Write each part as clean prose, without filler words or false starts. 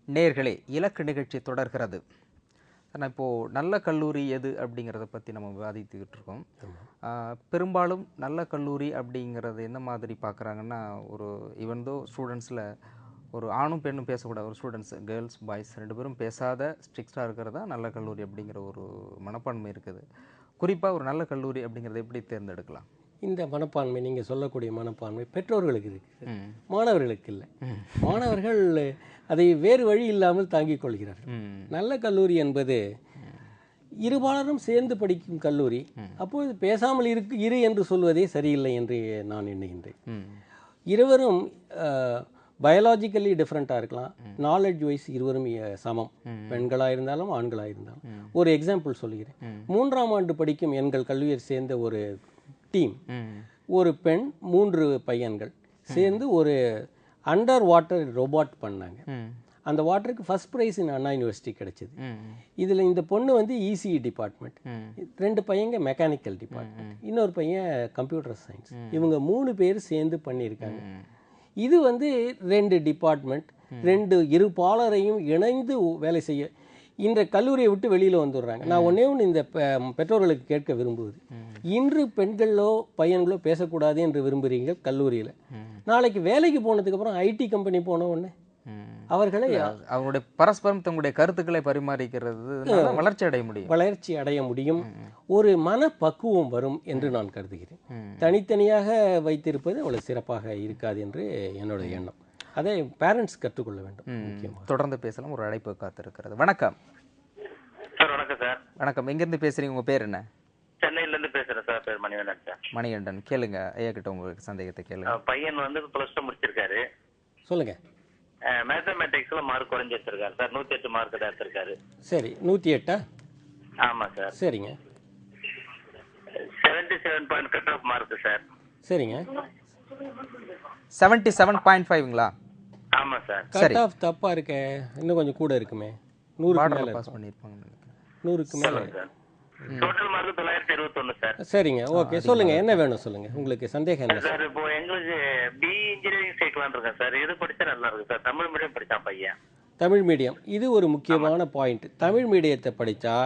நேயர்களே, இலக்கு நிகழ்ச்சி தொடர்கிறது. ஆனால் இப்போது நல்ல கல்லூரி எது அப்படிங்கிறத பற்றி நம்ம விவாதித்துக்கிட்டு இருக்கோம். பெரும்பாலும் நல்ல கல்லூரி அப்படிங்கிறது என்ன மாதிரி பார்க்குறாங்கன்னா, ஒரு ஈவன் தோ ஸ்டூடெண்ட்ஸில் ஒரு ஆணும் பெண்ணும் பேசக்கூடாது, ஒரு ஸ்டூடெண்ட்ஸ் கேர்ள்ஸ் பாய்ஸ் 2 பேரும் பேசாத ஸ்ட்ரிக்டாக இருக்கிறது தான் நல்ல கல்லூரி அப்படிங்கிற ஒரு மனப்பான்மை இருக்குது. குறிப்பாக ஒரு நல்ல கல்லூரி அப்படிங்கிறத எப்படி தேர்ந்தெடுக்கலாம்? இந்த மனப்பான்மை நீங்கள் சொல்லக்கூடிய மனப்பான்மை பெற்றோர்களுக்கு இருக்குது, மாணவர்களுக்கு இல்லை. மாணவர்கள் அதை வேறு வழி இல்லாமல் தாங்கிக் கொள்கிறார்கள். நல்ல கல்லூரி என்பது இருபாலரும் சேர்ந்து படிக்கும் கல்லூரி. அப்போது பேசாமல் இரு என்று சொல்வதே சரியில்லை என்று நான் எண்ணுகின்றேன். இருவரும் பயாலாஜிக்கலி டிஃப்ரெண்ட்டாக இருக்கலாம், நாலேஜ் வைஸ் இருவரும் சமம், பெண்களாக இருந்தாலும் ஆண்களாக இருந்தாலும். ஒரு எக்ஸாம்பிள் சொல்கிறேன். 3ஆம் ஆண்டு படிக்கும் எங்கள் கல்லூரியை சேர்ந்த ஒரு டீம், ஒரு பெண் 3 பையன்கள் சேர்ந்து ஒரு அண்டர் வாட்டர் ரோபாட் பண்ணாங்க. அந்த வாட்டருக்கு ஃபர்ஸ்ட் ப்ரைஸ் அண்ணா யூனிவர்சிட்டி கிடைச்சது. இதில் இந்த பொண்ணு வந்து இசிஇ டிபார்ட்மெண்ட், 2 பையங்க மெக்கானிக்கல் டிபார்ட்மெண்ட், இன்னொரு பையன் கம்ப்யூட்டர் சயின்ஸ். இவங்க 3 பேர் சேர்ந்து பண்ணியிருக்காங்க. இது வந்து 2 டிபார்ட்மெண்ட், 2 இருபாலரையும் இணைந்து வேலை செய்ய இந்த கல்லூரியை விட்டு வெளியில் வந்துடுறாங்க. நான் ஒன்றே ஒன்று இந்த பெற்றோர்களுக்கு கேட்க விரும்புவது, இன்று பெண்களோ பையன்களோ பேசக்கூடாது என்று விரும்புகிறீங்க கல்லூரியில், நாளைக்கு வேலைக்கு போனதுக்கப்புறம் ஐடி கம்பெனி போன உடனே அவர்களை அவங்களுடைய பரஸ்பரம் தங்களுடைய கருத்துக்களை பரிமாறிக்கிறது வளர்ச்சி அடைய முடியும், ஒரு மனப்பக்குவம் வரும் என்று நான் கருதுகிறேன். தனித்தனியாக வைத்திருப்பது அவ்வளவு சிறப்பாக இருக்காது என்று என்னோட எண்ணம். அதை பேரண்ட்ஸ் கற்றுக்கொள்ள வேண்டும். முக்கியமாக தொடர்ந்து பேசலாம். ஒரு அழைப்பு காத்திருக்கிறது. வணக்கம் சார். வணக்கம் சார். வணக்கம். எங்கேருந்து பேசுறீங்க? உங்க பேர் என்ன? சென்னையிலேருந்து பேசுகிறேன் சார். பேர் மணிகண்டன் சார். மணிகண்டன், கேளுங்க ஐயா கிட்ட உங்களுக்கு சந்தேகத்தை கேளுங்க. பையன் வந்து +2 முடிச்சிருக்காரு. சொல்லுங்க. மேத்தமெட்டிக்ஸ்ல மார்க் குறைஞ்சி வச்சிருக்காரு சார். 108 மார்க் தான் எடுத்திருக்காரு. சரி, 108? ஆமாம் சார். சரிங்க. 77 point cut off mark sir. சரிங்க. 77.5ங்களா? ஆமாம் சார். கட் ஆஃப் தப்பா இருக்க, இன்னும் கொஞ்சம் கூட இருக்குமே. 100க்கு மேல பாஸ் பண்ணிருப்பாங்க. 100க்கு மேல சார். Total mark 921 sir. சரிங்க, ஓகே. சொல்லுங்க, என்ன வேணும் சொல்லுங்க. உங்களுக்கு சந்தேகம் என்ன சார்? இப்போ எங்களுக்கு பி இன்ஜினியரிங் சேர்க்கலான்னு இருக்கேன் சார். எது படிச்சா நல்லா இருக்கு சார்? தமிழ் மீடியம் படிச்சான் பையன். தமிழ் மீடியம், இது ஒரு முக்கியமான பாயிண்ட். தமிழ் மீடியத்தை படித்தா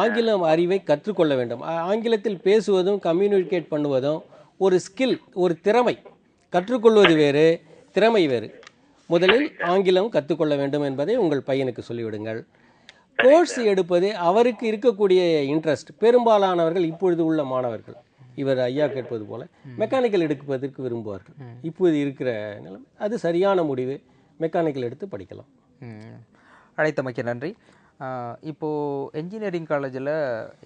ஆங்கிலம் அறிவை கற்றுக்கொள்ள வேண்டும். ஆங்கிலத்தில் பேசுவதும் கம்யூனிகேட் பண்ணுவதும் ஒரு ஸ்கில், ஒரு திறமை. கற்றுக்கொள்வது வேறு, திறமை வேறு. முதலில் ஆங்கிலம் கற்றுக்கொள்ள வேண்டும் என்பதை உங்கள் பையனுக்கு சொல்லிவிடுங்கள். கோர்ஸ் எடுப்பது அவருக்கு இருக்கக்கூடிய இன்ட்ரெஸ்ட். பெரும்பாலானவர்கள் இப்பொழுது உள்ள மாணவர்கள், இவர் ஐயா கேட்பது போல மெக்கானிக்கல் எடுப்பதற்கு விரும்புவார்கள். இப்போது இருக்கிற நிலைமை அது சரியான முடிவு. மெக்கானிக்கல் எடுத்து படிக்கலாம். அழைத்தமைக்கு நன்றி. இப்போது என்ஜினியரிங் காலேஜில்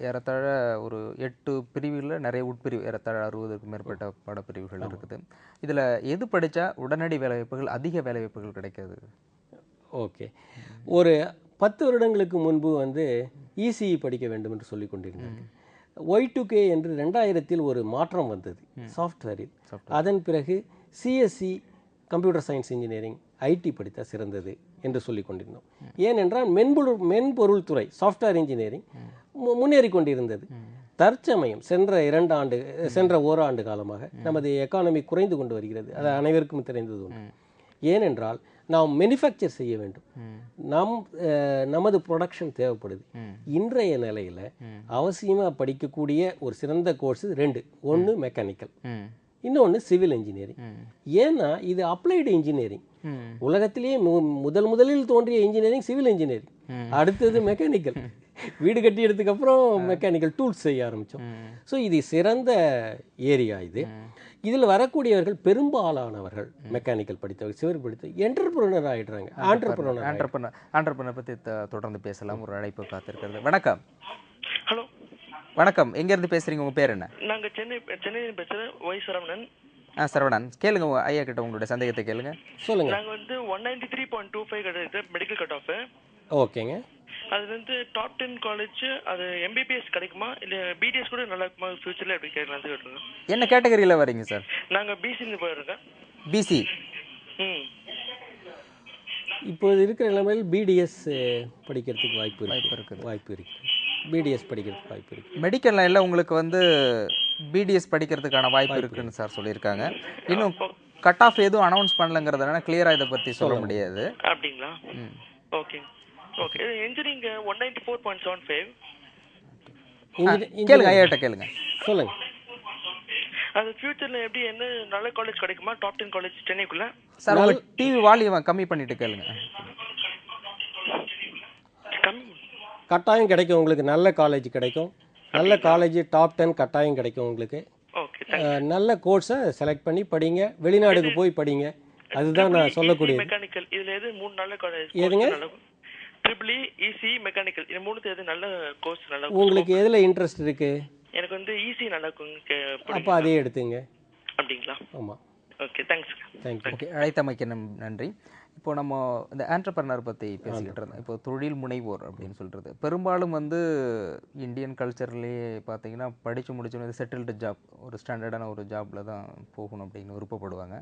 ஏறத்தாழ ஒரு 8 பிரிவுகளில் நிறைய உட்பிரிவு, ஏறத்தாழ 60க்கும் மேற்பட்ட பாடப்பிரிவுகள் இருக்குது. இதில் எது படித்தா உடனடி வேலைவாய்ப்புகள், அதிக வேலைவாய்ப்புகள் கிடைக்காது? ஓகே, ஒரு 10 வருடங்களுக்கு முன்பு வந்து இசிஇ படிக்க வேண்டும் என்று சொல்லி கொண்டிருந்தாங்க. Y2K என்று 2000 ஒரு மாற்றம் வந்தது சாஃப்ட்வேரில். அதன் பிறகு CSC, computer science engineering, IT படித்தா சிறந்தது என்று சொல்லி கொண்டிருந்தோம். ஏனென்றால் மென்பொருள் துறை, சாஃப்ட்வேர் இன்ஜினியரிங் முன்னேறி கொண்டிருந்தது. தற்சமயம் சென்ற ஓராண்டு காலமாக நமது எக்கானமி குறைந்து கொண்டு வருகிறது. அது அனைவருக்கும் தெரிந்தது ஒன்று. ஏனென்றால் நாம் மேனுஃபேக்சர் செய்ய வேண்டும், நமது ப்ரொடக்ஷன் தேவைப்படுது. இன்றைய நிலையில் அவசியமாக படிக்கக்கூடிய ஒரு சிறந்த கோர்ஸ் 2. ஒன்று மெக்கானிக்கல், இன்னொன்று சிவில் இன்ஜினியரிங். ஏன்னா இது அப்ளைடு இன்ஜினியரிங். உலகத்திலேயே முதலில் தோன்றிய இன்ஜினியரிங் சிவில் இன்ஜினியரிங், அடுத்தது மெக்கானிக்கல். வீடு கட்டியதுக்கு அப்புறம் மெக்கானிக்கல் டூல்ஸ் செய்ய ஆரம்பித்தோம். ஸோ இது சிறந்த ஏரியா. இதில் வரக்கூடியவர்கள் பெரும்பாலானவர்கள் மெக்கானிக்கல் படித்தவர்கள், சிவில் படித்த என்டர்பிரனர் ஆகிடுறாங்க. ஆண்டர்பிரனர் பற்றி தொடர்ந்து பேசலாம். ஒரு அழைப்பு காத்திருக்கிறது. வணக்கம். ஹலோ, வணக்கம். எங்கேருந்து பேசுகிறீங்க? உங்கள் பேர் என்ன? நாங்கள் சென்னையில் பேசுகிறேன். ஒய் சரவணன். சரவணன், கேளுங்க ஐயா கிட்ட உங்களுடைய சந்தேகத்தை கேளுங்க. சொல்லுங்க. நாங்கள் வந்து 193.25 கிடையாது மெடிக்கல் கட் ஆஃப். ஓகேங்க. அது வந்து டாப் 10 காலேஜ். அது எம்பிபிஎஸ் கிடைக்குமா இல்லை பிடிஎஸ் கூட நல்லா இருக்குமா ஃபியூச்சரில்? எப்படி கேட்கலாம் கேட்டுருங்க. என்ன கேட்டகரியில் வரீங்க சார்? நாங்கள் பிசின்னு போயிருக்கேன். பிசி. இப்போது இருக்கிற நிலைமையில் பிடிஎஸ் படிக்கிறதுக்கு வாய்ப்பு இருக்கு. பிடிஎஸ் படிக்கிறதுக்கு வாய்ப்பு இருக்குது. மெடிக்கல் லைனில் உங்களுக்கு வந்து பிடிஎஸ் படிக்கிறதுக்கான வாய்ப்பு இருக்குன்னு சார் சொல்லியிருக்காங்க. இன்னும் கட் ஆஃப் எதுவும் அனௌன்ஸ் பண்ணலங்கிறதுனால கிளியராக இதை பற்றி சொல்ல முடியாது. அப்படிங்களா? Okay okay. இன்ஜினியரிங் 194.75. கேளுங்க ஐயாட்ட கேளுங்க. சொல்லுங்க. அது ஃபியூச்சர்ல எப்படி என்ன நல்ல காலேஜ் கிடைக்குமா? டாப் 10 காலேஜ் சென்னைக்குள்ள? சார் உங்க டிவி வால்யூம் கம்மி பண்ணிட்டு கேளுங்க. கட்டாயம் கிடைக்கும் உங்களுக்கு, நல்ல காலேஜ் கிடைக்கும். நல்ல காலேஜ் டாப் 10 கட்டாயம் கிடைக்கும் உங்களுக்கு. ஓகே. நல்ல கோர்ஸை செலக்ட் பண்ணி படிங்க, வெளிநாடுக்கு போய் படிங்க. அதுதான் நான் சொல்லக்கூடியது. மெக்கானிக்கல் இதுல எது மூணு நல்ல காலேஜ்? எதுங்க? ட்ரிபிள் இசி மெக்கானிக்கல் இது மூணுத்துல எது நல்ல கோர்ஸ் நல்ல? உங்களுக்கு எதில் இன்ட்ரெஸ்ட் இருக்கு? எனக்கு வந்து இசி நல்லா அப்போ அதே எடுத்துங்க. அப்படிங்களா? ஆமாம். Okay, thanks. தேங்க்யூ. ஓகே, அழைத்தமைக்கு நன்றி. இப்போ நம்ம இந்த ஆண்டர்பிரனர் பற்றி பேசிக்கிட்டு இருந்தோம். இப்போ தொழில் முனைவோர் அப்படின்னு சொல்கிறது பெரும்பாலும் வந்து இந்தியன் கல்ச்சர்லேயே பார்த்தீங்கன்னா படித்து முடிச்சோன்னு செட்டில்டு ஜாப், ஒரு ஸ்டாண்டர்டான ஒரு ஜாப்பில் தான் போகணும் அப்படின்னு விருப்பப்படுவாங்க.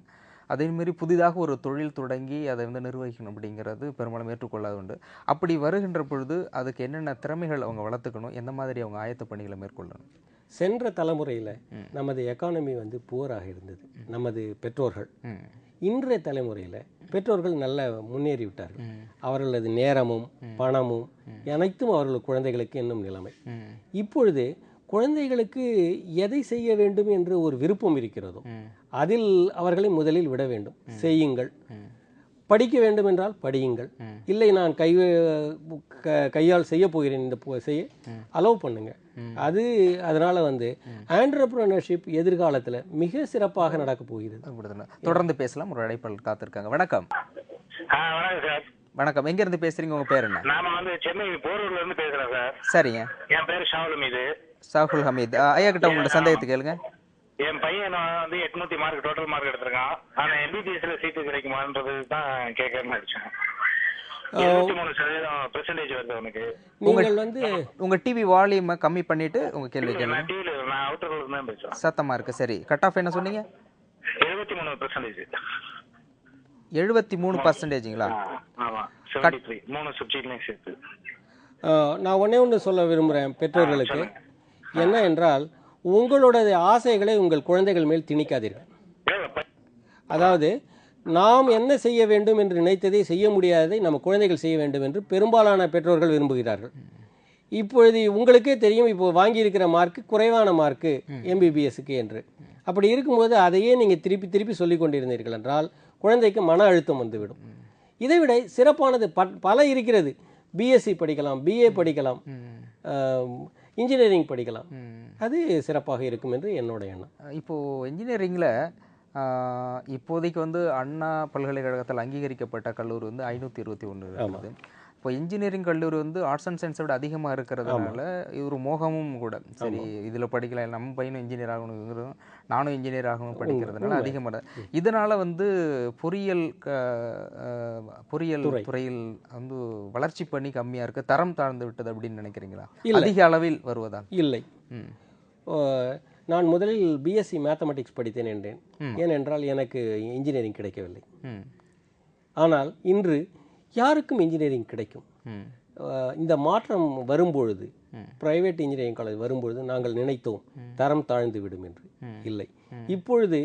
அதேமாரி புதிதாக ஒரு தொழில் தொடங்கி அதை வந்து நிர்வகிக்கணும் அப்படிங்கிறது பெரும்பாலும் ஏற்றுக்கொள்ளாது உண்டு. அப்படி வருகின்ற பொழுது அதுக்கு என்னென்ன திறமைகள் அவங்க வளர்த்துக்கணும், எந்த மாதிரி அவங்க ஆயத்த பணிகளை மேற்கொள்ளணும்? சென்ற தலைமுறையில் நமது எக்கானமி வந்து புவராக இருந்தது, நமது பெற்றோர்கள். இன்றைய தலைமுறையில் பெற்றோர்கள் நல்ல முன்னேறி விட்டார்கள். அவர்களது நேரமும் பணமும் அனைத்தும் அவர்கள் குழந்தைகளுக்கு என்னும் நிலைமை. இப்பொழுது குழந்தைகளுக்கு எதை செய்ய வேண்டும் என்று ஒரு விருப்பம் இருக்கிறதோ அதில் அவர்களை முதலில் விட வேண்டும். செய்யுங்கள். படிக்க வேண்டும் என்றால் படியுங்கள். இல்லை நான் கையால் செய்ய போகிறேன், இந்த செய்ய அலோவ் பண்ணுங்க. அதனால வந்து ஆண்டர்பிரினர்ஷிப் எதிர்காலத்தில் மிக சிறப்பாக நடக்க போகிறது. தொடர்ந்து பேசலாம். ஒரு அழைப்பாளர் காத்திருக்காங்க. வணக்கம். வணக்கம் சார். வணக்கம். எங்க இருந்து பேசுறீங்க? உங்க பேர் என்ன? நாம வந்து சென்னை போரூர்ல இருந்து பேசுறேன் சார். சரிங்க. என் பேர் ஷாவுல் ஹமீது. ஷாகுல் ஹமீத். ஐயா கிட்ட உங்களோட சந்தேகத்தை கேளுங்க. என் பையன் வந்து 800 மார்க் டோட்டல் மார்க் எடுத்திருக்கான். ஆனா எம்பிபிஎஸ்ல சீட்டு கிடைக்குமான்றது தான் கேட்கறேன்னு அடிச்சேன். 73% வருது அவனுக்கு. நீங்கள் வந்து உங்க டிவி வால்யூம் கம்மி பண்ணிட்டு உங்க கேள்வி கேளுங்க. நான் அவுட்டர்ல இருந்து தான் பேசுறேன். சத்தமா இருக்கு. சரி, கட் ஆஃப் என்ன சொன்னீங்க? 73%. 73%ங்களா? ஆமா, 73 மூணு சப்ஜெக்ட்லயும் சேர்த்து. நான் ஒன்று சொல்ல விரும்புகிறேன் பெற்றோர்களுக்கு. என்ன என்றால், உங்களோட ஆசைகளை உங்கள் குழந்தைகள் மேல் திணிக்காதீர்கள். அதாவது நாம் என்ன செய்ய வேண்டும் என்று நினைத்ததை செய்ய முடியாததை நம்ம குழந்தைகள் செய்ய வேண்டும் என்று பெரும்பாலான பெற்றோர்கள் விரும்புகிறார்கள். இப்பொழுது உங்களுக்கே தெரியும், இப்போ வாங்கியிருக்கிற மார்க்கு குறைவான மார்க்கு எம்பிபிஎஸ்க்கு என்று. அப்படி இருக்கும்போது அதையே நீங்கள் திருப்பி திருப்பி சொல்லி கொண்டிருந்தீர்கள் என்றால் குழந்தைக்கு மன அழுத்தம் வந்துவிடும். இதைவிட சிறப்பானது பல இருக்கிறது. பிஎஸ்சி படிக்கலாம், பிஏ படிக்கலாம், இன்ஜினியரிங் படிக்கலாம். அது சிறப்பாக இருக்கும் என்று என்னோட எண்ணம். இப்போது இன்ஜினியரிங்கில் இப்போதைக்கு வந்து அண்ணா பல்கலைக்கழகத்தில் அங்கீகரிக்கப்பட்ட கல்லூரி வந்து 521 இருக்குது. இப்போ இன்ஜினியரிங் கல்லூரி வந்து ஆர்ட்ஸ் அண்ட் சயின்ஸை விட அதிகமாக இருக்கிறதுனால இது ஒரு மோகமும் கூட. சரி, இதில் படிக்கலாம், நம்ம பையனும் இன்ஜினியர் ஆகணும், நானும் இன்ஜினியர் ஆகணும் படிக்கிறதுனால அதிகமாக. இதனால் வந்து பொறியியல் துறையில் வந்து வளர்ச்சி பணி கம்மியாக இருக்குது, தரம் தாழ்ந்து விட்டது அப்படின்னு நினைக்கிறீங்களா? அதிக அளவில் வருவதா? இல்லை. நான் முதலில் பிஎஸ்சி மேத்தமெட்டிக்ஸ் படித்தேன் என்றேன். ஏனென்றால் எனக்கு இன்ஜினியரிங் கிடைக்கவில்லை. ஆனால் இன்று யாருக்கும் இன்ஜினியரிங் கிடைக்கும். இந்த மாற்றம் வரும்பொழுது, பிரைவேட் இன்ஜினியரிங் காலேஜ் வரும்பொழுது நாங்கள் நினைத்தோம் தரம் தாழ்ந்து விடும் என்று. இல்லை, இப்பொழுது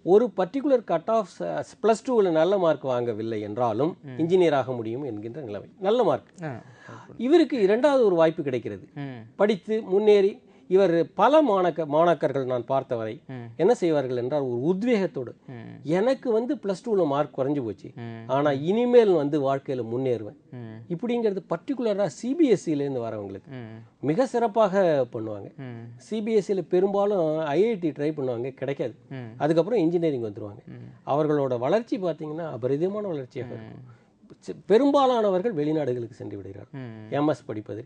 ஒரு பர்டிகுலர் கட் ஆஃப் +2ல் நல்ல மார்க் வாங்கவில்லை என்றாலும் இன்ஜினியர் ஆக முடியும் என்கின்ற நிலைமை. நல்ல மார்க். இவருக்கு இரண்டாவது ஒரு வாய்ப்பு கிடைக்கிறது. படித்து முன்னேறி இவர் பல மாணாக்கர்கள் நான் பார்த்தவரை என்ன செய்வார்கள் என்றால், ஒரு உத்வேகத்தோடு எனக்கு வந்து +2ல மார்க் குறைஞ்சு போச்சு, ஆனா இனிமேல் வந்து வாழ்க்கையில முன்னேறுவேன் இப்படிங்கிறது பர்டிகுலராக சிபிஎஸ்சிலேருந்து வரவங்களுக்கு மிக சிறப்பாக பண்ணுவாங்க. சிபிஎஸ்சியில் பெரும்பாலும் ஐஐடி ட்ரை பண்ணுவாங்க, கிடைக்காது. அதுக்கப்புறம் இன்ஜினியரிங் வந்துடுவாங்க. அவர்களோட வளர்ச்சி பார்த்தீங்கன்னா அபரிதமான வளர்ச்சியாக இருக்கும். பெரும்பாலானவர்கள் வெளிநாடுகளுக்கு சென்று விடுகிறார்கள் எம்எஸ் படிப்பது.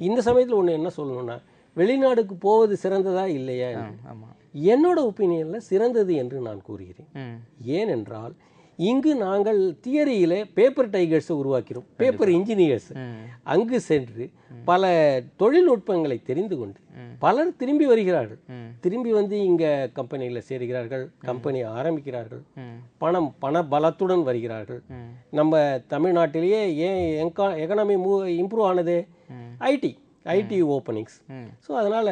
இந்த சமயத்தில் ஒன்று என்ன சொல்லணும்னா, வெளிநாடுக்கு போவது சிறந்ததா இல்லையா? என்னோட ஒப்பீனியன்ல சிறந்தது என்று நான் கூறுகிறேன். ஏனென்றால் இங்கு நாங்கள் தியரியிலே பேப்பர் டைகர்ஸை உருவாக்கிறோம், பேப்பர் இன்ஜினியர்ஸ். அங்கு சென்று பல தொழில்நுட்பங்களை தெரிந்து கொண்டு பலர் திரும்பி வருகிறார்கள். திரும்பி வந்து இங்க கம்பெனியில் சேர்கிறார்கள், கம்பெனி ஆரம்பிக்கிறார்கள், பண பலத்துடன் வருகிறார்கள். நம்ம தமிழ்நாட்டிலேயே ஏன் எக்கனாமி இம்ப்ரூவ் ஆனது? IT openings. ஸோ அதனால்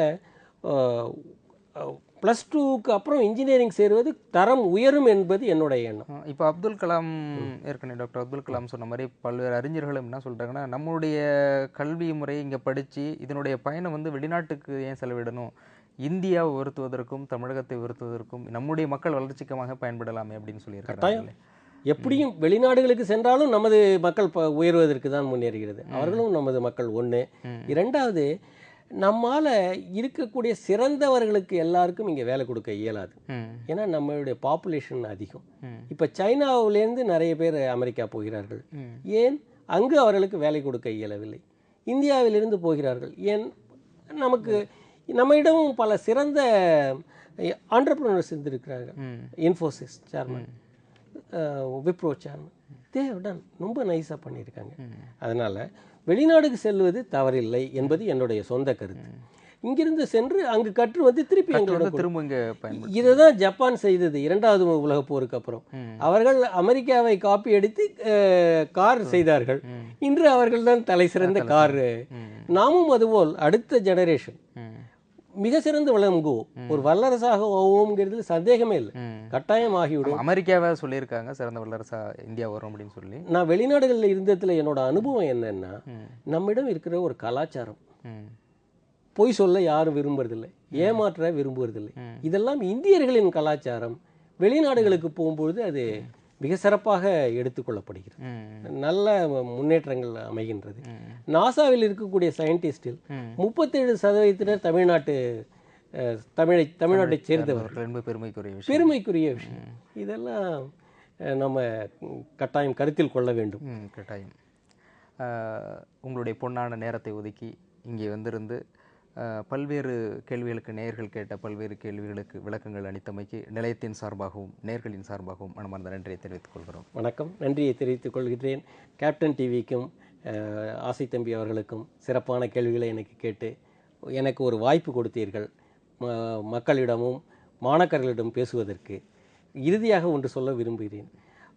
+2க்கு அப்புறம் இன்ஜினியரிங் சேருவது தரம் உயரும் என்பது என்னுடைய எண்ணம். இப்போ அப்துல் கலாம் ஏற்கனவே டாக்டர் அப்துல் கலாம் சொன்ன மாதிரி பல்வேறு அறிஞர்களும் என்ன சொல்கிறாங்கன்னா, நம்முடைய கல்வி முறை இங்கே படித்து இதனுடைய பயணம் வந்து வெளிநாட்டுக்கு ஏன் செலவிடணும், இந்தியாவை உயர்த்துவதற்கும் தமிழகத்தை உயர்த்துவதற்கும் நம்முடைய மக்கள் வளர்ச்சிக்கமாக பயன்படலாமே அப்படின்னு சொல்லியிருக்காங்க. எப்படியும் வெளிநாடுகளுக்கு சென்றாலும் நமது மக்கள் உயர்வதற்கு தான் முன்னேறுகிறது. அவர்களும் நமது மக்கள் ஒன்று. இரண்டாவது, நம்மால் இருக்கக்கூடிய சிறந்தவர்களுக்கு எல்லாருக்கும் இங்கே வேலை கொடுக்க இயலாது. ஏன்னா நம்மளுடைய பாப்புலேஷன் அதிகம். இப்போ சைனாவிலேருந்து நிறைய பேர் அமெரிக்கா போகிறார்கள். ஏன்? அங்கு அவர்களுக்கு வேலை கொடுக்க இயலவில்லை. இந்தியாவிலிருந்து போகிறார்கள். ஏன்? நம்மிடமும் பல சிறந்த ஆண்டர்பிரினர்ஸ் இருந்திருக்கிறார்கள். இன்ஃபோசிஸ் சேர்மன், விப்ரோ சேர்மன், தேவடன் ரொம்ப நைஸாக பண்ணியிருக்காங்க. அதனால் வெளிநாடுக்கு செல்வது தவறில்லை என்பது என்னுடைய சொந்த கருத்து. இங்கிருந்து சென்று அங்கு கற்று வந்து திருப்பி எங்களோட திரும்ப இங்கே பயன்படுத்த. இதை தான் ஜப்பான் செய்தது 2வது உலகப் போருக்கு அப்புறம். அவர்கள் அமெரிக்காவை காப்பி அடித்து கார் செய்தார்கள். இன்று அவர்கள் தான் தலை சிறந்த கார். நாமும் அதுபோல் அடுத்த ஜெனரேஷன் மிக சிறந்து விளங்குவோம். ஒரு வல்லரசாக ஆகுவோம்ங்கிறதுல சந்தேகமே இல்லை. கட்டாயம் ஆகிவிடும். அமெரிக்காவை சொல்லியிருக்காங்க சிறந்த வல்லரசா இந்தியா வரும் அப்படின்னு சொல்லி. நான் வெளிநாடுகளில் இருந்ததில் என்னோட அனுபவம் என்னன்னா, நம்மிடம் இருக்கிற ஒரு கலாச்சாரம், பொய் சொல்ல யாரும் விரும்புறதில்லை, ஏமாற்ற விரும்புவதில்லை. இதெல்லாம் இந்தியர்களின் கலாச்சாரம். வெளிநாடுகளுக்கு போகும்பொழுது அது மிக சிறப்பாக எடுத்துக்கொள்ளப்படுகிறது. நல்ல முன்னேற்றங்கள் அமைகின்றது. நாசாவில் இருக்கக்கூடிய சயின்டிஸ்டில் 37% தமிழ்நாட்டை சேர்ந்தவர்கள். பெருமைக்குரிய விஷயம். இதெல்லாம் நம்ம கட்டாயம் கருத்தில் கொள்ள வேண்டும். கட்டாயம். உங்களுடைய பொன்னான நேரத்தை ஒதுக்கி இங்கே வந்திருந்து பல்வேறு கேள்விகளுக்கு நேயர்கள் கேட்ட பல்வேறு கேள்விகளுக்கு விளக்கங்கள் அளித்தமைக்கு நிலையத்தின் சார்பாகவும் நேயர்களின் சார்பாகவும் மனமார்ந்த நன்றியை தெரிவித்துக் கொள்கிறோம். வணக்கம். நன்றியை தெரிவித்துக் கொள்கிறேன். கேப்டன் டிவிக்கும் ஆசை தம்பி அவர்களுக்கும் சிறப்பான கேள்விகளை எனக்கு கேட்டு எனக்கு ஒரு வாய்ப்பு கொடுத்தீர்கள். மக்களிடமும் மாணாக்கர்களிடம் பேசுவதற்கு இறுதியாக ஒன்று சொல்ல விரும்புகிறேன்.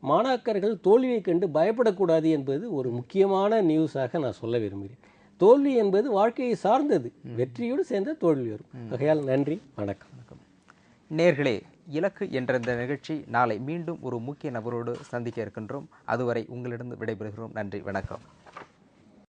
மாணாக்கர்கள் தோல்வியை கண்டு பயப்படக்கூடாது என்பது ஒரு முக்கியமான நியூஸாக நான் சொல்ல விரும்புகிறேன். தோல்வி என்பது வாழ்க்கையை சார்ந்தது. வெற்றியோடு சேர்ந்த தோல்வி வரும். ஆகையால் நன்றி, வணக்கம். நேர்களே, இலக்கு என்ற இந்த நிகழ்ச்சி நாளை மீண்டும் ஒரு முக்கிய நபரோடு சந்திக்க இருக்கின்றோம். அதுவரை உங்களிடம் விடைபெறுகிறோம். நன்றி, வணக்கம்.